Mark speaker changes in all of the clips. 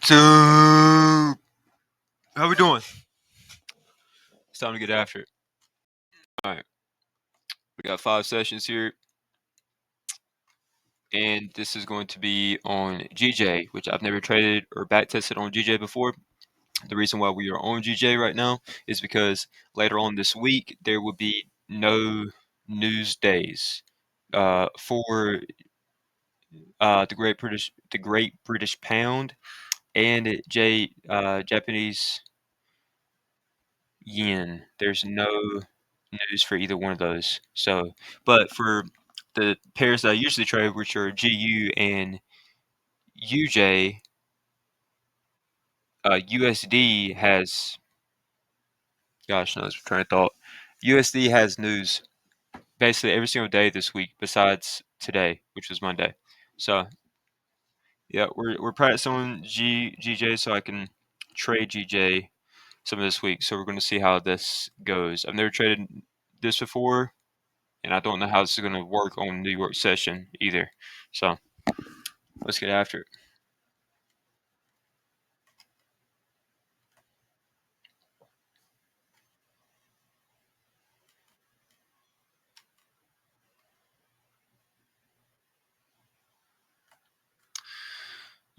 Speaker 1: YouTube. How we doing? It's time to get after it. All right, we got 5 sessions here, and this is going to be on GJ, which I've never traded or back tested on GJ before. The reason why we are on GJ right now is because later on this week there will be no news days for the Great British Pound and Japanese yen. There's no news for either one of those. So, but for the pairs that I usually trade, which are GU and UJ, USD has, gosh knows, train of thought. USD has news basically every single day this week, besides today, which was Monday. So, yeah, we're practicing on GJ so I can trade GJ some of this week. So we're going to see how this goes. I've never traded this before, and I don't know how this is going to work on New York session either. So let's get after it.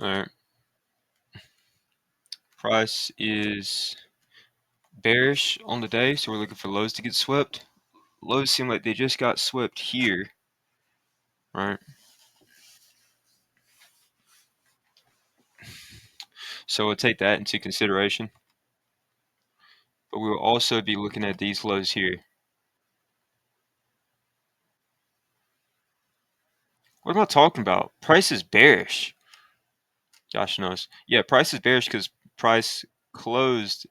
Speaker 1: All right. Price is bearish on the day, so we're looking for lows to get swept. Lows seem like they just got swept here. All right. So we'll take that into consideration. But we will also be looking at these lows here. What am I talking about? Price is bearish. Josh knows. Yeah, price is bearish because price closed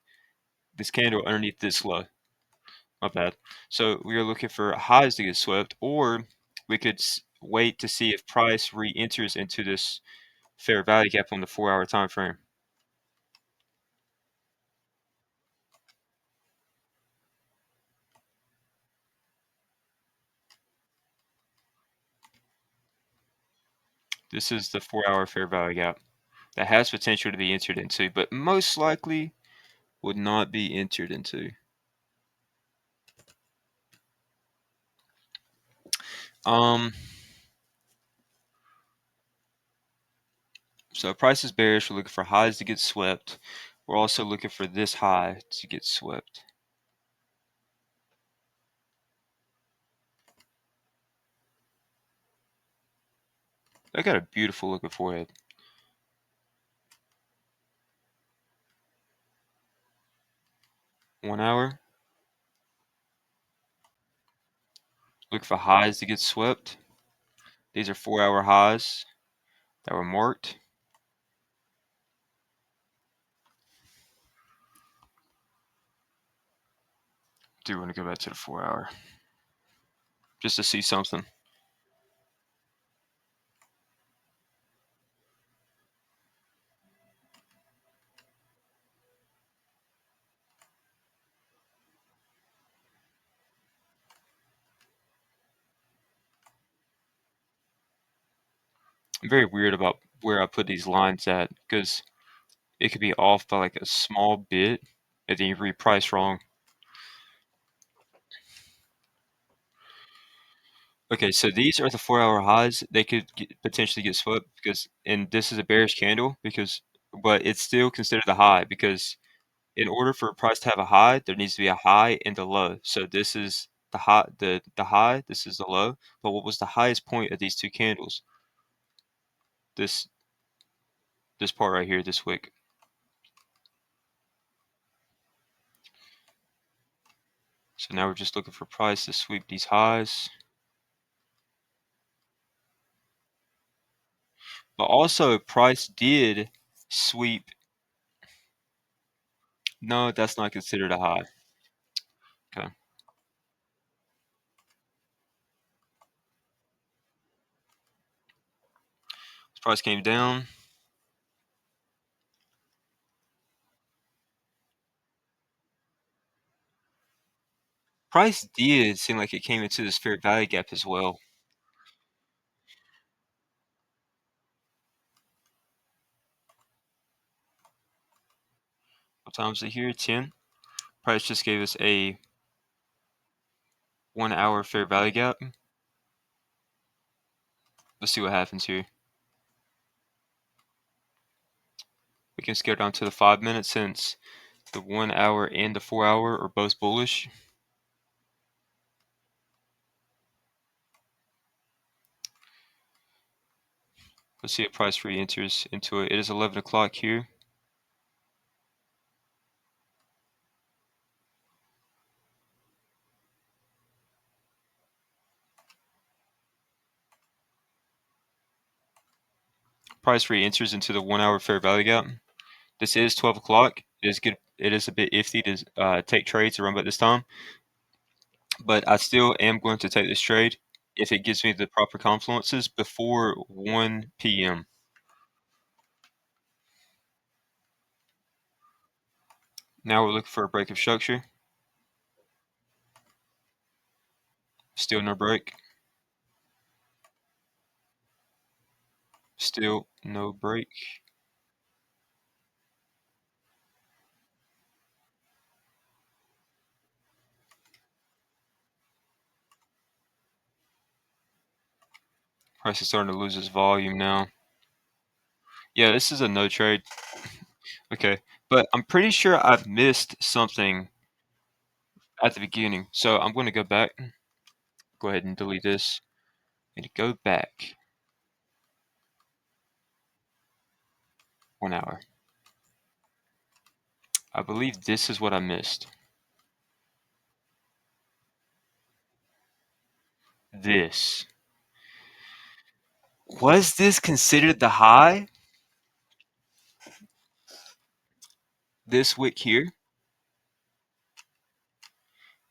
Speaker 1: this candle underneath this low. My bad. So we are looking for highs to get swept, or we could wait to see if price re-enters into this fair value gap on the 4-hour time frame. This is the 4-hour fair value gap that has potential to be entered into, but most likely would not be entered into. So price is bearish. We're looking for highs to get swept. We're also looking for this high to get swept. I got a beautiful looking forehead. 1 hour. Look for highs to get swept. These are 4-hour highs that were marked. Do want to go back to the 4-hour just to see something. I'm very weird about where I put these lines at because it could be off by like a small bit and then you reprice wrong. Okay, so these are the 4-hour highs. They could potentially get swept because, and this is a bearish candle because, but it's still considered a high because in order for a price to have a high, there needs to be a high and a low. So this is the high, the high. This is the low. But what was the highest point of these two candles? This part right here, this wick. So now we're just looking for price to sweep these highs. But also price did sweep. No, that's not considered a high. Okay. Price came down. Price did seem like it came into this fair value gap as well. time is it here? 10. Price just gave us a 1 hour fair value gap. Let's see what happens here. We can scale down to the 5 minutes since the 1 hour and the 4 hour are both bullish. Let's see if price re-enters into it. It is 11 o'clock here. Price re-enters into the 1 hour fair value gap. This is 12 o'clock. It is good. It is a bit iffy to take trades around about this time, but I still am going to take this trade if it gives me the proper confluences before 1 p.m. Now we're looking for a break of structure. Still no break. Still no break. Price is starting to lose its volume now. Yeah, this is a no trade. Okay, but I'm pretty sure I've missed something at the beginning. So I'm going to go back. Go ahead and delete this and go back 1 hour. I believe this is what I missed. This. Was this considered the high? This wick here?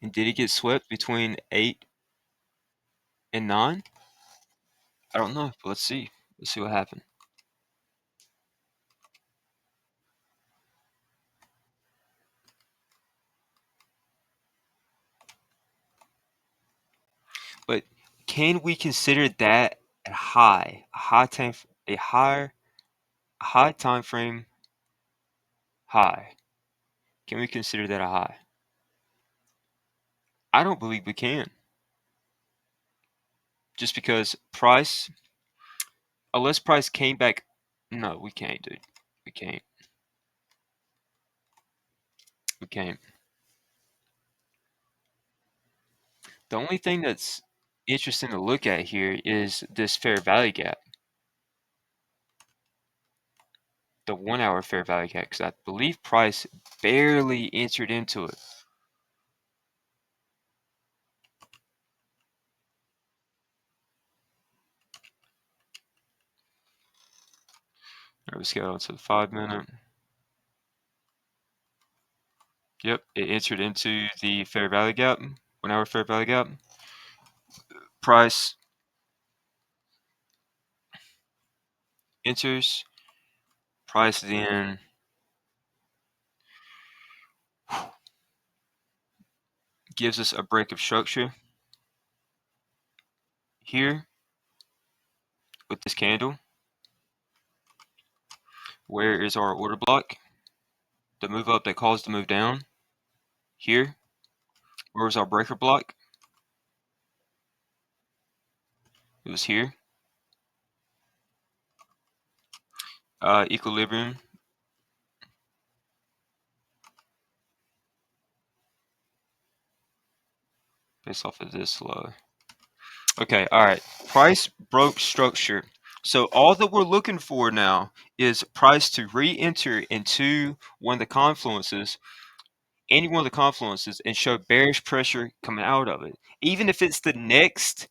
Speaker 1: And did it get swept between 8 and 9? I don't know, but let's see. Let's see what happened. But can we consider that a high? A high time frame high. Can we consider that a high? I don't believe we can. Just because price, unless price came back, no, we can't, dude. We can't. We can't. The only thing that's interesting to look at here is this fair value gap, the 1 hour fair value gap, because I believe price barely entered into it. All right, let's go on to the 5 minute. Yep, it entered into the fair value gap, 1 hour fair value gap. Price enters, price then gives us a break of structure here with this candle. Where is our order block? The move up that caused the move down here. Where was our breaker block? It was here. Equilibrium based off of this low. Okay, all right. Price broke structure. So all that we're looking for now is price to re-enter into one of the confluences, any one of the confluences, and show bearish pressure coming out of it. Even if it's the next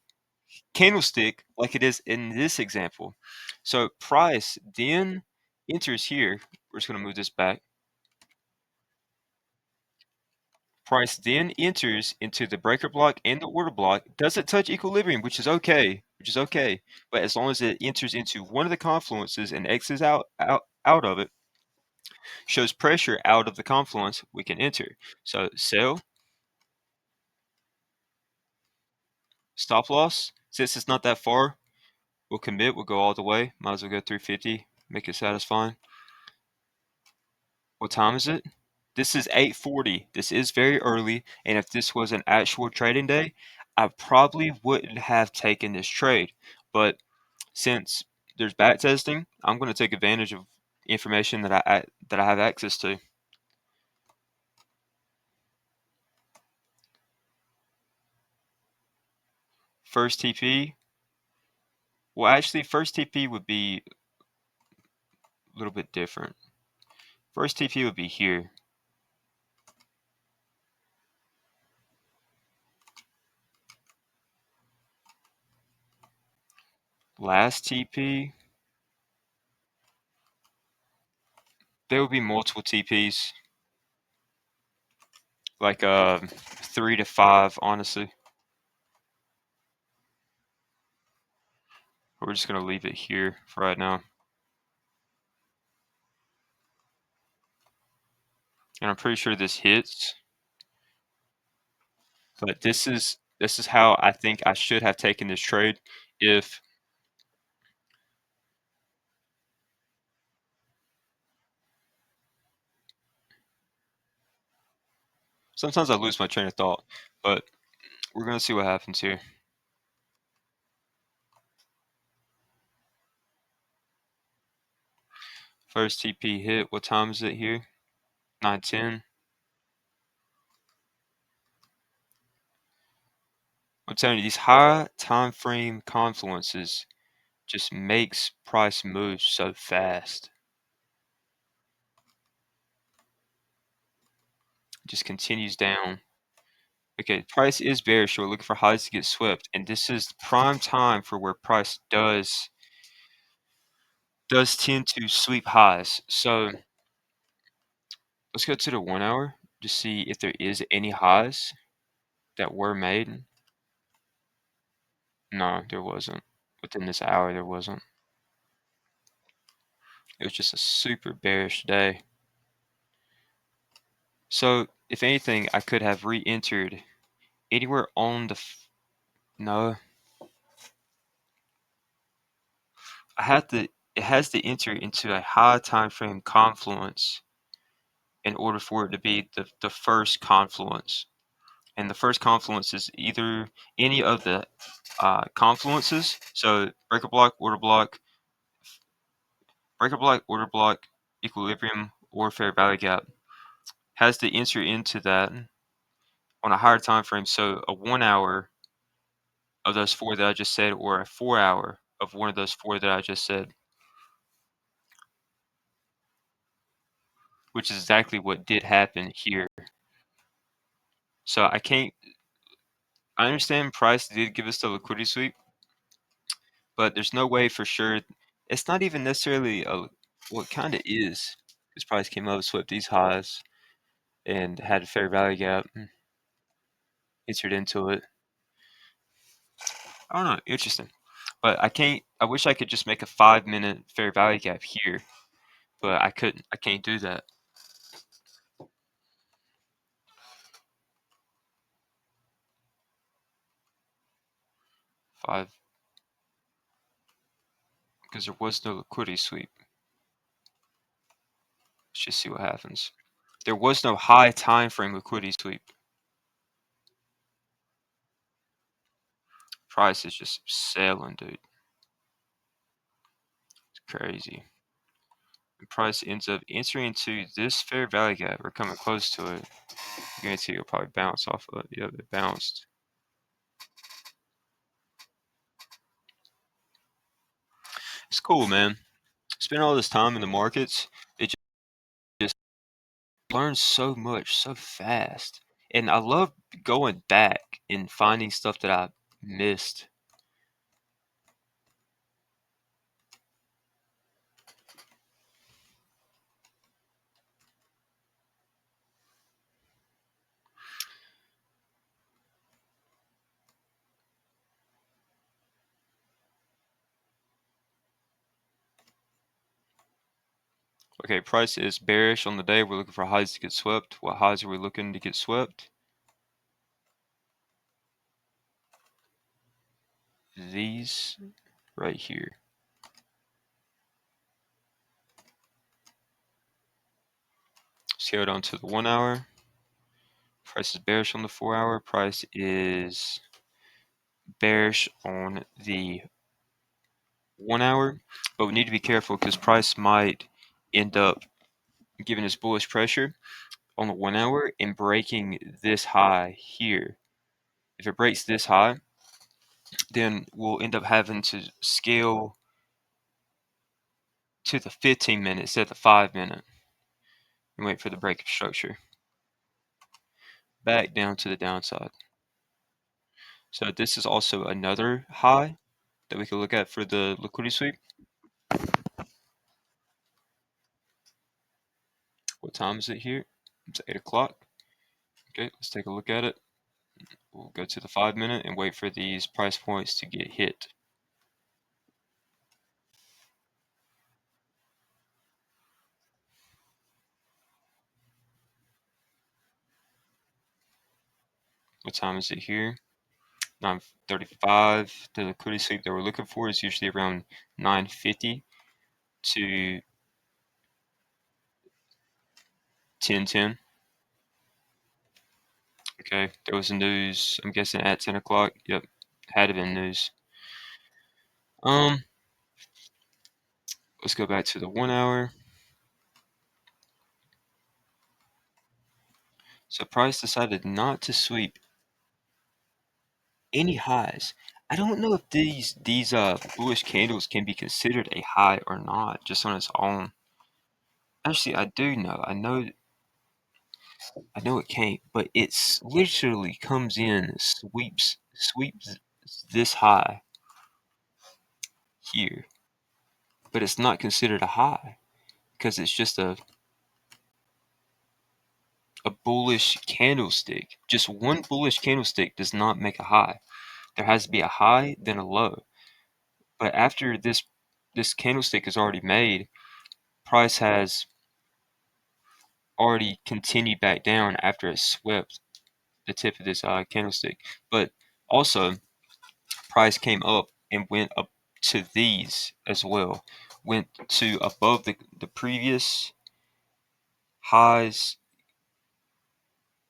Speaker 1: candlestick, like it is in this example. So price then enters here. We're just going to move this back. Price then enters into the breaker block and the order block. Doesn't touch equilibrium, which is okay. But as long as it enters into one of the confluences and exits out of it, shows pressure out of the confluence, we can enter. So sell, stop loss. Since it's not that far, we'll commit. We'll go all the way. Might as well go 350. Make it satisfying. What time is it? This is 8:40. This is very early, and if this was an actual trading day, I probably wouldn't have taken this trade. But since there's back testing, I'm going to take advantage of information that I have access to. First TP. Well, actually, first TP would be a little bit different. First TP would be here. Last TP, there would be multiple TPs, like 3 to 5, honestly. We're just gonna leave it here for right now. And I'm pretty sure this hits, but this is how I think I should have taken this trade if sometimes I lose my train of thought, but we're gonna see what happens here. First TP hit. What time is it here? 9:10. I'm telling you, these high time frame confluences just makes price move so fast. Just continues down. Okay, price is bearish. So we're looking for highs to get swept, and this is prime time for where price does tend to sweep highs. So let's go to the 1 hour to see if there is any highs that were made. No, there wasn't. Within this hour, there wasn't. It was just a super bearish day. So if anything, I could have re-entered anywhere on the. No, I had to. It has to enter into a high time frame confluence in order for it to be the first confluence. And the first confluence is either any of the confluences. So breaker block, order block, equilibrium, or fair value gap has to enter into that on a higher time frame. So a 1 hour of those four that I just said, or a 4 hour of one of those four that I just said, which is exactly what did happen here. So I can't. I understand price did give us the liquidity sweep, but there's no way for sure. It's not even necessarily a. Well, it kind of is. This price came up, swept these highs, and had a fair value gap, entered into it. I don't know, interesting. But I can't. I wish I could just make a 5 minute fair value gap here, but I couldn't. I can't do that. 5 because there was no liquidity sweep. Let's just see what happens. There was no high time frame liquidity sweep. Price is just selling, dude. It's crazy. The price ends up entering into this fair value gap or coming close to it. I guarantee it'll probably bounce off of it. Yep, it bounced. It's cool, man. Spend all this time in the markets. It just learns so much so fast. And I love going back and finding stuff that I missed. Okay, price is bearish on the day. We're looking for highs to get swept. What highs are we looking to get swept? These right here. Scaled on to the 1 hour. Price is bearish on the 4 hour. Price is bearish on the 1 hour. But we need to be careful because price might end up giving us bullish pressure on the 1 hour and breaking this high here. If it breaks this high, then we'll end up having to scale to the 15 minute instead of the 5 minute and wait for the break of structure. Back down to the downside. So this is also another high that we can look at for the liquidity sweep. What time is it here? It's 8 o'clock. Okay, let's take a look at it. We'll go to the 5 minute and wait for these price points to get hit. What time is it here? 9:35. The liquidity sweep that we're looking for is usually around 9:50 to 10:10. Okay, there was news, I'm guessing at 10 o'clock. Yep, had to been news. Let's go back to the 1 hour. So price decided not to sweep any highs. I don't know if these bullish candles can be considered a high or not, just on its own. Actually, I do know. I know it can't, but it's literally comes in, sweeps this high here, but it's not considered a high because it's just a bullish candlestick. Just one bullish candlestick does not make a high. There has to be a high, then a low. But after this candlestick is already made, price has already continued back down after it swept the tip of this candlestick. But also, price came up and went up to these as well. Went to above the previous highs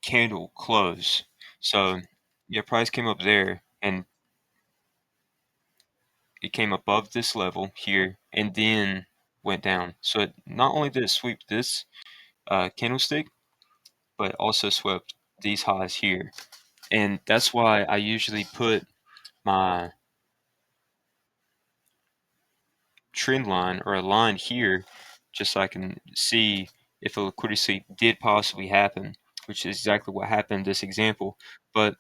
Speaker 1: candle close. So yeah, price came up there and it came above this level here and then went down. So it not only did it sweep this candlestick, but also swept these highs here. And that's why I usually put my trend line or a line here just so I can see if a liquidity sweep did possibly happen, which is exactly what happened in this example. But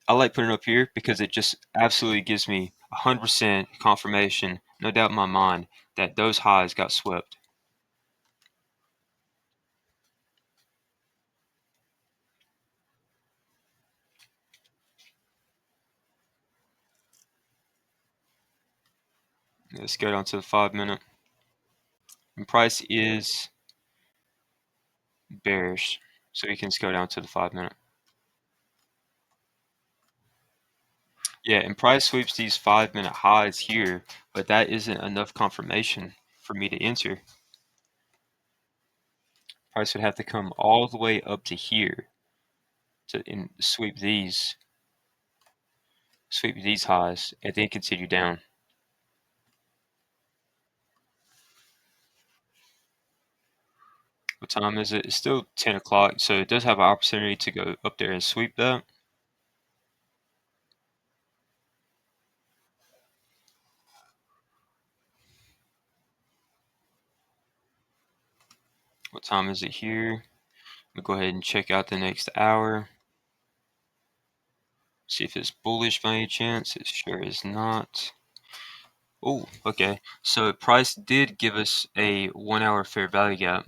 Speaker 1: I like putting it up here because it just absolutely gives me 100% confirmation, no doubt in my mind, that those highs got swept. Let's go down to the 5 minute. And price is bearish, so we can just go down to the 5 minute. Yeah, and price sweeps these 5 minute highs here, but that isn't enough confirmation for me to enter. Price would have to come all the way up to here to sweep these highs and then continue down. What time is it? It's still 10 o'clock, so it does have an opportunity to go up there and sweep that. What time is it here? We'll go ahead and check out the next hour. See if it's bullish by any chance. It sure is not. Oh, okay. So price did give us a 1 hour fair value gap.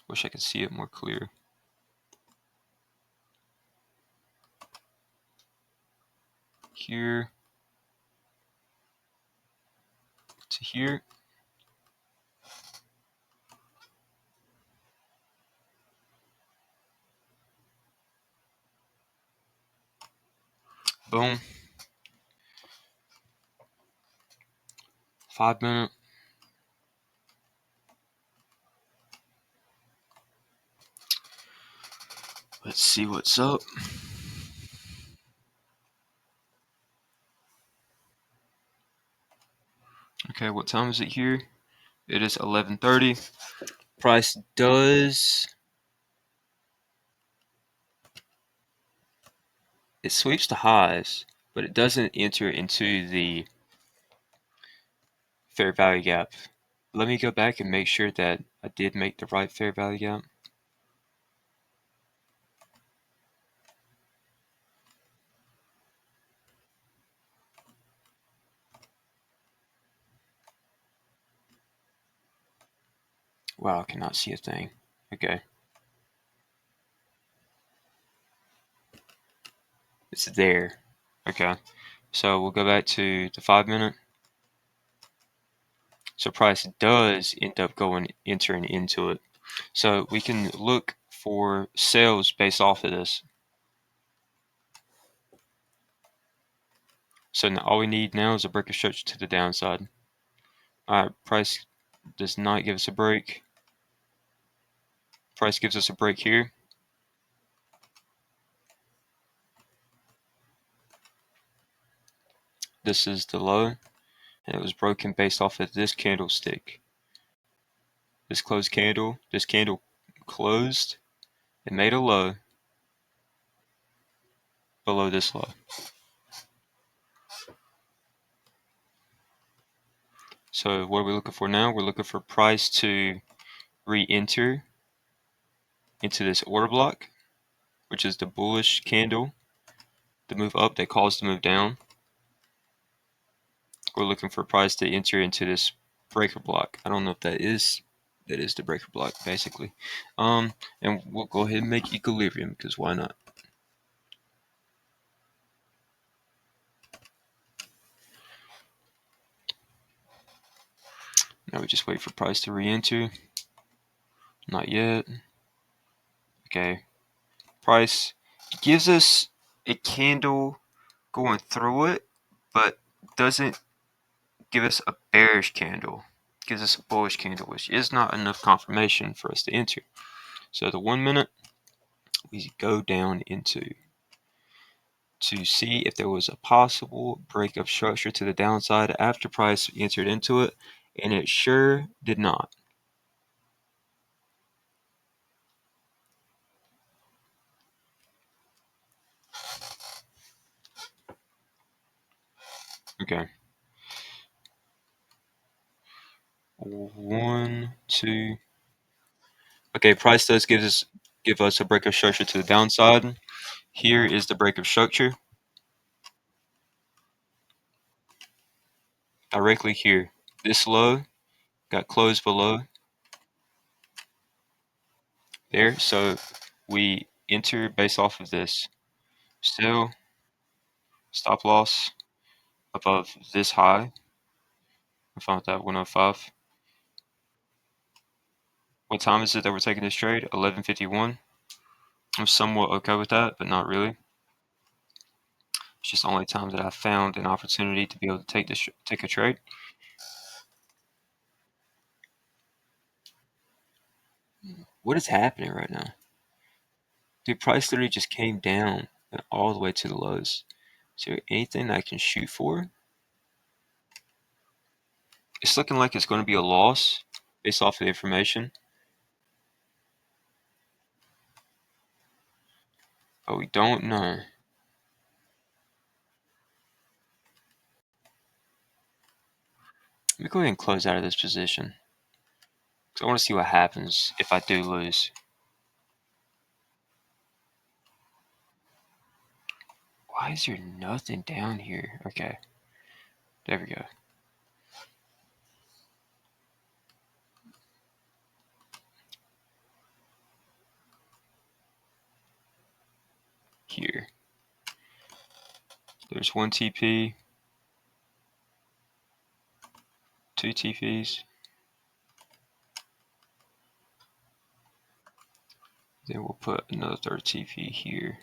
Speaker 1: Wish I could see it more clear. Here to here. Boom. 5 minute. Let's see what's up. Okay, what time is it here? It is 11:30. Price does, it sweeps the highs, but it doesn't enter into the fair value gap. Let me go back and make sure that I did make the right fair value gap. Wow, I cannot see a thing. Okay. It's there. Okay. So we'll go back to the 5 minute. So price does end up entering into it. So we can look for sales based off of this. So now all we need now is a break of structure to the downside. Alright, price does not give us a break. Price gives us a break here. This is the low, and it was broken based off of this candlestick. This candle closed, it made a low below this low. So what are we looking for now? We're looking for price to re-enter into this order block, which is the bullish candle, the move up that caused the move down. We're looking for price to enter into this breaker block. I don't know if that is the breaker block basically. And we'll go ahead and make equilibrium because why not? Now we just wait for price to re-enter. Not yet. Okay. Price gives us a candle going through it, but doesn't give us a bearish candle. Gives us a bullish candle, which is not enough confirmation for us to enter. So the 1 minute, we go down into to see if there was a possible break of structure to the downside after price entered into it, and it sure did not. Okay. 1, 2. Okay, price does give us a break of structure to the downside. Here is the break of structure. Directly here. This low got closed below there, so we enter based off of this. Still, stop loss above this high. I found that 105. What time is it that we're taking this trade? 11:51. I'm somewhat okay with that, but not really. It's just the only time that I found an opportunity to be able to take a trade. What is happening right now? Dude, price literally just came down all the way to the lows. Is there anything I can shoot for? It's looking like it's going to be a loss based off of the information, but we don't know. Let me go ahead and close out of this position because I want to see what happens if I do lose. Why is there nothing down here? Okay, there we go. Here. There's one TP, two TPs. Then we'll put another third TP here.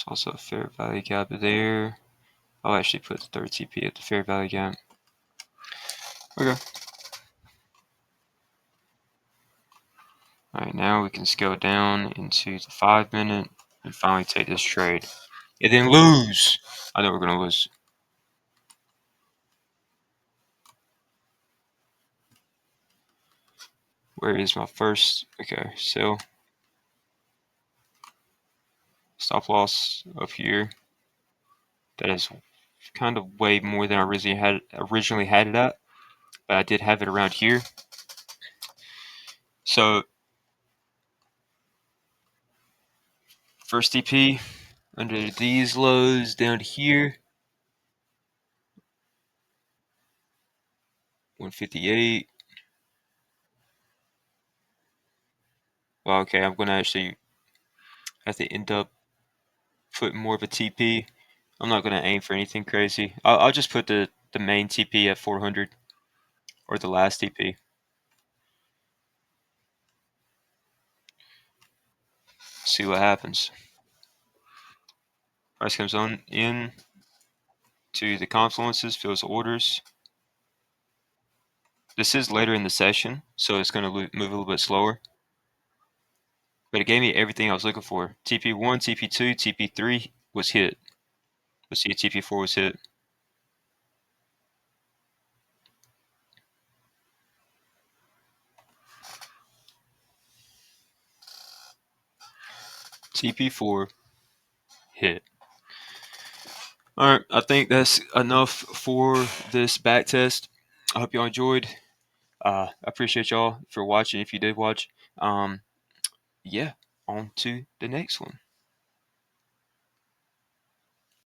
Speaker 1: There's also a fair value gap there. I'll actually put the third TP at the fair value gap. Okay. Alright, now we can scale down into the 5 minute and finally take this trade. And then lose! I know we're gonna lose. Where is my first? Okay, so stop loss up here. That is kind of way more than I originally had it at, but I did have it around here. So first TP under these lows down here, 158. Well, okay, I'm gonna actually have to end up putting more of a TP. I'm not gonna aim for anything crazy. I'll just put the main TP at 400 or the last TP. See what happens. Price comes on in to the confluences, fills orders. This is later in the session, so it's going to move a little bit slower. But it gave me everything I was looking for. TP1, TP2, TP3 was hit. Let's see if TP4 was hit. TP4 hit. Alright, I think that's enough for this back test. I hope y'all enjoyed. I appreciate y'all for watching if you did watch. Yeah, on to the next one.